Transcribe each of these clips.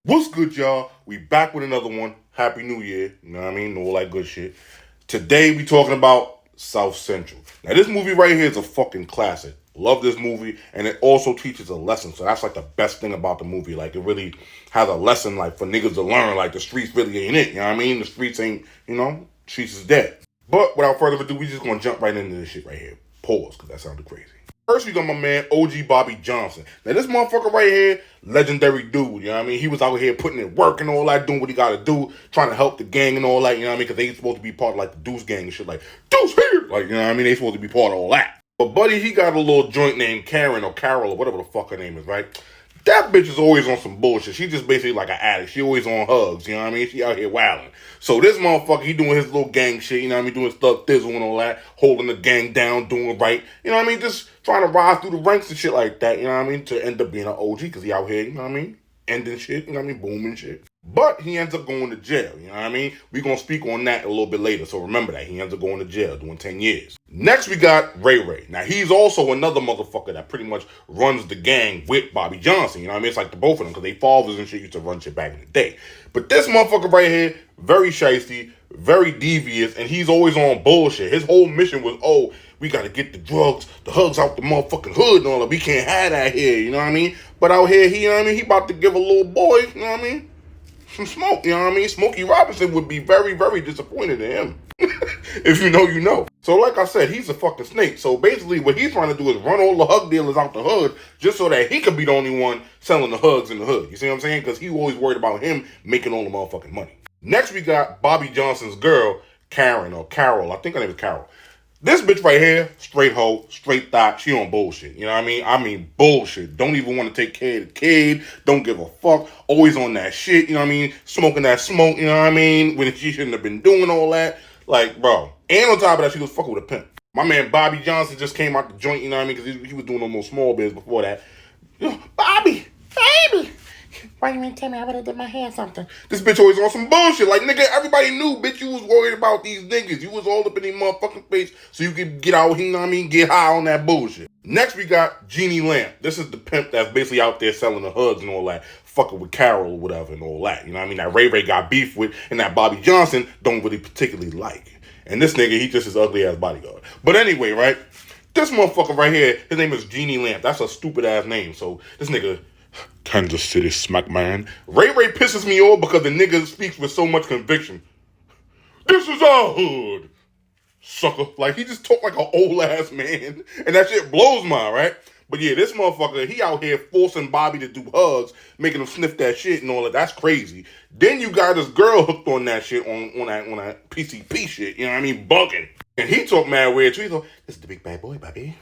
What's good, y'all? We back with another one. Happy New Year. You know what I mean? All that good shit. Today we talking about South Central. Now this movie right here is a fucking classic. Love this movie, and it also teaches a lesson. So that's like the best thing about the movie. Like it really has a lesson, like for niggas to learn. Like the streets really ain't it. You know what I mean? The streets ain't. Streets is dead. But without further ado, we just gonna jump right into this shit right here. Pause, because that sounded crazy. First, we got my man OG Bobby Johnson. Now, this motherfucker right here, legendary dude, you know what I mean? He was out here putting in work and all that, doing what he got to do, trying to help the gang and all that, you know what I mean? Because they supposed to be part of, like, the Deuce gang and shit, like, Deuce here! Like, you know what I mean? They supposed to be part of all that. But, buddy, he got a little joint named Karen or Carol or whatever the fuck her name is, right? That bitch is always on some bullshit. She just basically like an addict. She always on hugs, you know what I mean? She out here wilding. So this motherfucker, he doing his little gang shit, you know what I mean? Doing stuff, thizzle and all that, holding the gang down, doing right. You know what I mean? Just trying to rise through the ranks and shit like that, you know what I mean? To end up being an OG, because he out here, you know what I mean? Ending shit, you know what I mean? Booming shit. But he ends up going to jail, you know what I mean? We're going to speak on that a little bit later, so remember that. He ends up going to jail, doing 10 years. Next, we got Ray Ray. Now, he's also another motherfucker that pretty much runs the gang with Bobby Johnson, you know what I mean? It's like the both of them, because they fathers and shit used to run shit back in the day. But this motherfucker right here, very shiesty, very devious, and he's always on bullshit. His whole mission was, oh, we got to get the drugs, the hugs out the motherfucking hood and all that. We can't have that here, you know what I mean? But out here, he, you know what I mean? He about to give a little boy, you know what I mean? Some smoke, you know what I mean? Smokey Robinson would be very, very disappointed in him. If you know, you know. So like I said, he's a fucking snake. So basically what he's trying to do is run all the hug dealers out the hood just so that he could be the only one selling the hugs in the hood. You see what I'm saying? Because he always worried about him making all the motherfucking money. Next we got Bobby Johnson's girl, Karen or Carol. I think her name is Carol. This bitch right here, straight hoe, straight thought, she on bullshit. You know what I mean? I mean bullshit. Don't even want to take care of the kid. Don't give a fuck. Always on that shit, you know what I mean? Smoking that smoke, you know what I mean? When she shouldn't have been doing all that. Like, bro. And on top of that, she was fucking with a pimp. My man Bobby Johnson just came out the joint, you know what I mean? Because he was doing no more small biz before that. Bobby, baby. Why you didn't tell me I would have did my hair or something? This bitch always on some bullshit. Like, nigga, everybody knew, bitch, you was worried about these niggas. You was all up in their motherfucking face so you could get out, you know what I mean, get high on that bullshit. Next, we got Jeannie Lamp. This is the pimp that's basically out there selling the hugs and all that, fucking with Carol or whatever and all that. You know what I mean? That Ray Ray got beef with and that Bobby Johnson don't really particularly like. And this nigga, he just his ugly ass bodyguard. But anyway, right? This motherfucker right here, his name is Jeannie Lamp. That's a stupid ass name. So this nigga, Kansas City smack man. Ray Ray pisses me off because the nigga speaks with so much conviction. This is our hood, sucker. Like, he just talk like an old ass man. And that shit blows my, right? But yeah, this motherfucker, he out here forcing Bobby to do hugs, making him sniff that shit and all that. That's crazy. Then you got this girl hooked on that shit, on that PCP shit, you know what I mean? Bugging. And he talk mad weird too. He go, this is the big bad boy, Bobby.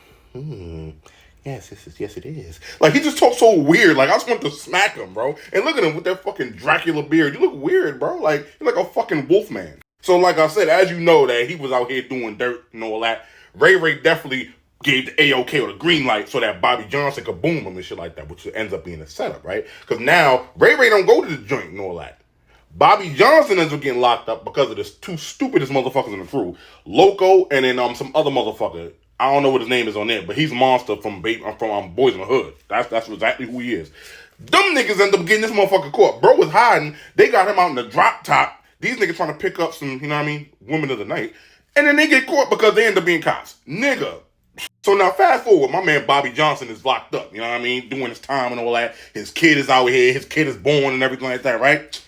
Yes, it is. Like, he just talks so weird. Like, I just want to smack him, bro. And look at him with that fucking Dracula beard. You look weird, bro. Like, you're like a fucking wolf man. So, like I said, as you know that he was out here doing dirt and all that, Ray Ray definitely gave the A-OK or the green light so that Bobby Johnson could boom him and shit like that, which ends up being a setup, right? Because now, Ray Ray don't go to the joint and all that. Bobby Johnson ends up getting locked up because of the two stupidest motherfuckers in the crew. Loco and then some other motherfucker. I don't know what his name is on there, but he's Monster from Boys in the Hood. That's exactly who he is. Them niggas end up getting this motherfucker caught. Bro was hiding. They got him out in the drop top. These niggas trying to pick up some, you know what I mean, women of the night. And then they get caught because they end up being cops. Nigga. So now fast forward, my man Bobby Johnson is locked up, you know what I mean, doing his time and all that. His kid is out here. His kid is born and everything like that, right?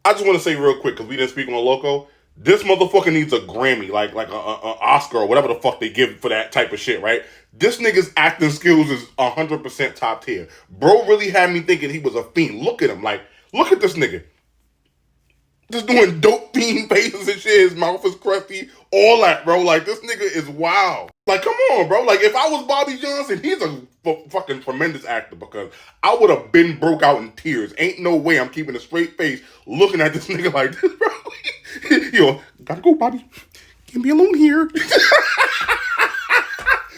I just want to say real quick, because we didn't speak on Loco, this motherfucker needs a Grammy, like a Oscar or whatever the fuck they give for that type of shit, right? This nigga's acting skills is 100% top tier. Bro really had me thinking he was a fiend. Look at him, like, look at this nigga. Just doing dope fiend faces and shit. His mouth is crusty. All that, bro. Like, this nigga is wild. Like, come on, bro. Like, if I was Bobby Johnson, he's a fucking tremendous actor because I would have been broke out in tears. Ain't no way I'm keeping a straight face looking at this nigga like this, bro. Yo, gotta go, Bobby. Can't be alone here.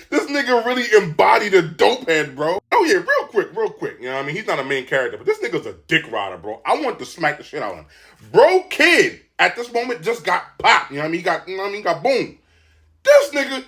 This nigga really embodied a dope head, bro. Oh yeah, real quick. You know what I mean? He's not a main character, but this nigga's a dick rider, bro. I want to smack the shit out of him. Bro, kid, at this moment just got popped. You know what I mean? Got boom. This nigga,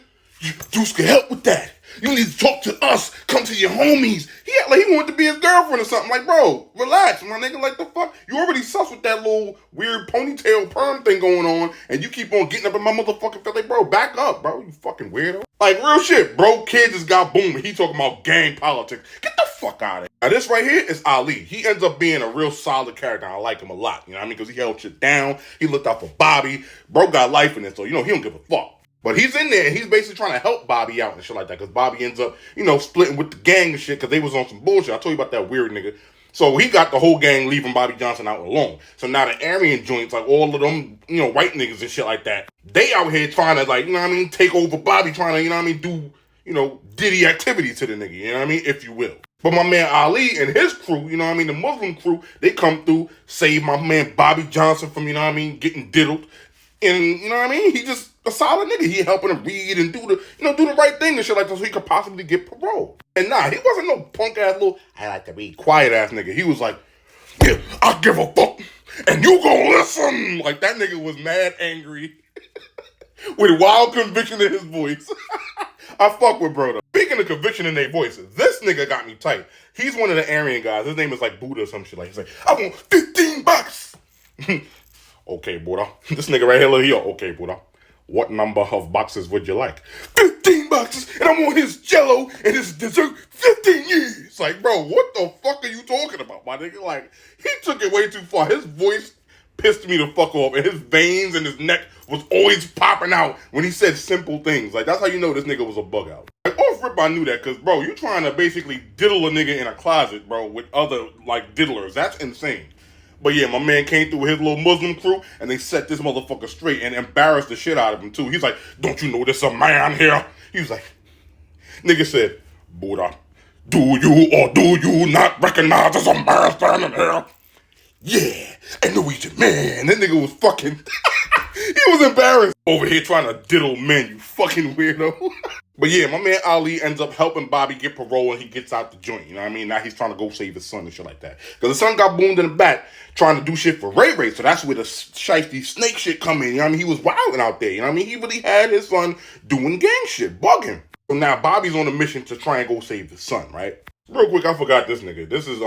Deuce can help with that. You need to talk to us. Come to your homies. He act like he wanted to be his girlfriend or something. Like, bro, relax, my nigga. Like, the fuck? You already sus with that little weird ponytail perm thing going on, and you keep on getting up in my motherfucking face. Like, bro, back up, bro. You fucking weirdo. Like, real shit, bro. Kid just got boomed. He talking about gang politics. Get the fuck out of here. Now, this right here is Ali. He ends up being a real solid character. I like him a lot. You know what I mean? Because he held shit down. He looked out for Bobby. Bro got life in it, so, you know, he don't give a fuck. But he's in there and he's basically trying to help Bobby out and shit like that. Because Bobby ends up, you know, splitting with the gang and shit because they was on some bullshit. I told you about that weird nigga. So he got the whole gang leaving Bobby Johnson out alone. So now the Aryan joints, like all of them, you know, white niggas and shit like that, they out here trying to, like, you know what I mean, take over Bobby, trying to, you know what I mean, do, you know, Diddy activity to the nigga, you know what I mean, if you will. But my man Ali and his crew, you know what I mean, the Muslim crew, they come through, save my man Bobby Johnson from, you know what I mean, getting diddled. And, you know what I mean, he just a solid nigga. He helping him read and do the right thing and shit like that so he could possibly get parole. And nah, he wasn't no punk ass little, I like to read, quiet ass nigga. He was like, yeah, I give a fuck and you gon' listen. Like, that nigga was mad angry with wild conviction in his voice. I fuck with bro though. Speaking of conviction in their voices, this nigga got me tight. He's one of the Aryan guys. His name is like Buddha or some shit. Like, he's like, I want $15. Okay, Buddha. This nigga right here, look here. Okay, Buddha. What number of boxes would you like? 15 boxes, and I want his jello and his dessert 15 years. Like, bro, what the fuck are you talking about, my nigga? Like, he took it way too far. His voice pissed me the fuck off, and his veins and his neck was always popping out when he said simple things. Like, that's how you know this nigga was a bug out. Like, off rip, I knew that, because, bro, you trying to basically diddle a nigga in a closet, bro, with other, like, diddlers. That's insane. But yeah, my man came through with his little Muslim crew, and they set this motherfucker straight and embarrassed the shit out of him, too. He's like, don't you know there's a man here? He was like, nigga said, Buddha, do you or do you not recognize there's a man standing here? Yeah, a Norwegian man. That nigga was fucking, he was embarrassed. Over here trying to diddle men, you fucking weirdo. But yeah, my man Ali ends up helping Bobby get parole and he gets out the joint. You know what I mean? Now he's trying to go save his son and shit like that. Because the son got boomed in the back trying to do shit for Ray Ray. So that's where the shiesty snake shit come in. You know what I mean? He was wilding out there. You know what I mean? He really had his son doing gang shit, bugging. So now Bobby's on a mission to try and go save his son, right? Real quick, I forgot this nigga. This is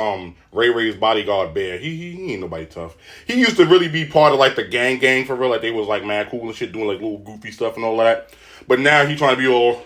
Ray Ray's bodyguard Bear. He ain't nobody tough. He used to really be part of like the gang for real. Like they was like mad cool and shit, doing like little goofy stuff and all that. But now he trying to be all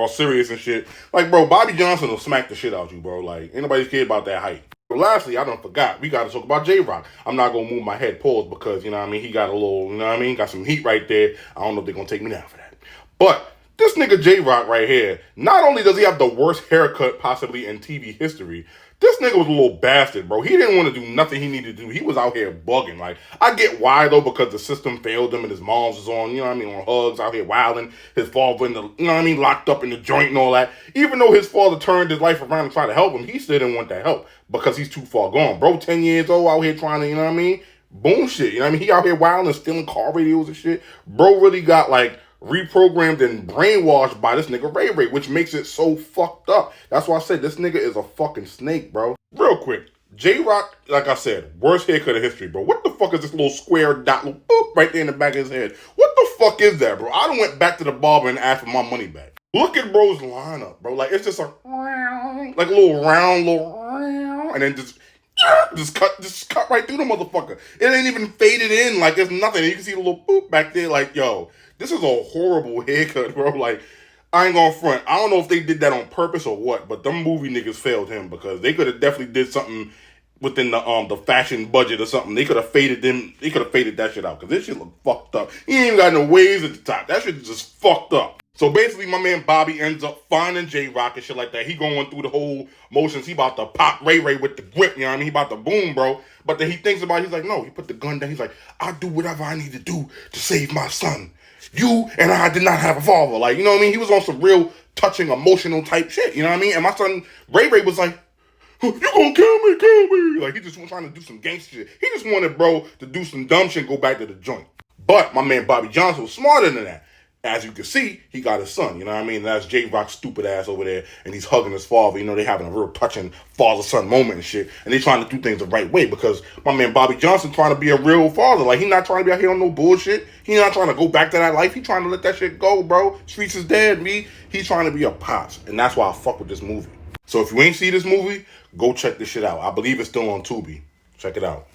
serious and shit. Like, bro, Bobby Johnson will smack the shit out you, bro. Like, ain't nobody's kid about that height. But lastly, I done forgot. We got to talk about J-Rock. I'm not going to move my head pause because, you know what I mean, he got a little, you know what I mean, got some heat right there. I don't know if they're going to take me down for that. But this nigga J-Rock right here, not only does he have the worst haircut possibly in TV history, this nigga was a little bastard, bro. He didn't want to do nothing he needed to do. He was out here bugging. Like, I get why, though, because the system failed him and his mom's was on, you know what I mean, on hugs, out here wilding. His father, in the, you know what I mean, locked up in the joint and all that. Even though his father turned his life around and tried to help him, he still didn't want that help because he's too far gone. Bro, 10 years old, out here trying to, you know what I mean, boom shit. You know what I mean? He out here wilding, stealing car radios and shit. Bro really got, like, reprogrammed and brainwashed by this nigga Ray Ray, which makes it so fucked up. That's why I said this nigga is a fucking snake, bro. Real quick, J-Rock, like I said, worst haircut in history, bro. What the fuck is this little square dot, little boop, right there in the back of his head? What the fuck is that, bro? I done went back to the barber and asked for my money back. Look at bro's lineup, bro. Like, it's just a little round, and then just cut right through the motherfucker. It ain't even faded in, like it's nothing. You can see the little boop back there, like, yo, this is a horrible haircut, bro. Like, I ain't gonna front. I don't know if they did that on purpose or what, but them movie niggas failed him because they could have definitely did something within the fashion budget or something. They could have faded them. They could have faded that shit out because this shit look fucked up. He ain't even got no waves at the top. That shit is just fucked up. So basically, my man Bobby ends up finding J-Rock and shit like that. He going through the whole motions. He about to pop Ray Ray with the whip, you know what I mean? He about to boom, bro. But then he thinks about it. He's like, no, he put the gun down. He's like, I'll do whatever I need to do to save my son. You and I did not have a father. Like, you know what I mean? He was on some real touching, emotional type shit, you know what I mean? And my son, Ray Ray, was like, you gonna kill me. Like, he just was trying to do some gangster shit. He just wanted, bro, to do some dumb shit and go back to the joint. But my man Bobby Johnson was smarter than that. As you can see, he got his son, you know what I mean? And that's J-Rock's stupid ass over there, and he's hugging his father. You know, they having a real touching father-son moment and shit, and they trying to do things the right way because my man Bobby Johnson trying to be a real father. Like, he not trying to be out here on no bullshit. He not trying to go back to that life. He trying to let that shit go, bro. Streets is dead, me. He's trying to be a pops, and that's why I fuck with this movie. So if you ain't see this movie, go check this shit out. I believe it's still on Tubi. Check it out.